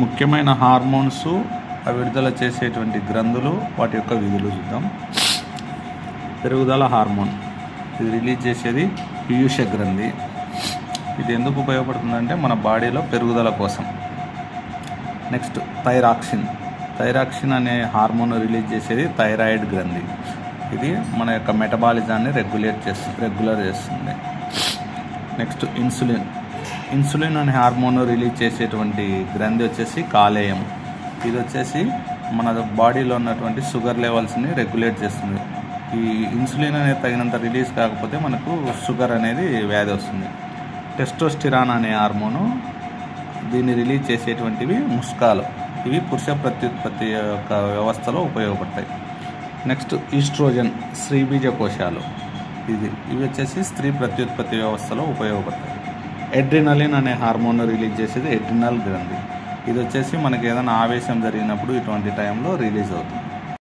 ముఖ్యమైన హార్మోన్స్ విడుదల చేసేటువంటి గ్రంథులు, వాటి యొక్క విధులు చూద్దాం. పెరుగుదల హార్మోన్ ఇది రిలీజ్ చేసేది పీయూష గ్రంథి. ఇది ఎందుకు ఉపయోగపడుతుందంటే మన బాడీలో పెరుగుదల కోసం. నెక్స్ట్ థైరాక్సిన్ అనే హార్మోన్ రిలీజ్ చేసేది థైరాయిడ్ గ్రంథి. ఇది మన యొక్క మెటబాలిజాన్ని రెగ్యులర్ చేస్తుంది. నెక్స్ట్ ఇన్సులిన్ అనే హార్మోన్ రిలీజ్ చేసేటువంటి గ్రంథి వచ్చేసి కాలేయం. ఇది వచ్చేసి మన బాడీలో ఉన్నటువంటి షుగర్ లెవెల్స్ని రెగ్యులేట్ చేస్తుంది. ఈ ఇన్సులిన్ అనేది తగినంత రిలీజ్ కాకపోతే మనకు షుగర్ అనేది వ్యాధి వస్తుంది. టెస్టోస్టిరాన్ అనే హార్మోను, దీన్ని రిలీజ్ చేసేటువంటివి ముస్కాలు. ఇవి పురుష ప్రత్యుత్పత్తి యొక్క వ్యవస్థలో ఉపయోగపడతాయి. నెక్స్ట్ ఈస్ట్రోజన్, స్త్రీబీజ కోశాలు. ఇవి వచ్చేసి స్త్రీ ప్రత్యుత్పత్తి వ్యవస్థలో ఉపయోగపడతాయి. ఎడ్రినలిన్ అనే హార్మోన్ రిలీజ్ చేసేది ఎడ్రినల్ గ్రంథి. ఇది వచ్చేసి మనకి ఏదైనా ఆవేశం జరిగినప్పుడు ఇటువంటి టైంలో రిలీజ్ అవుతుంది.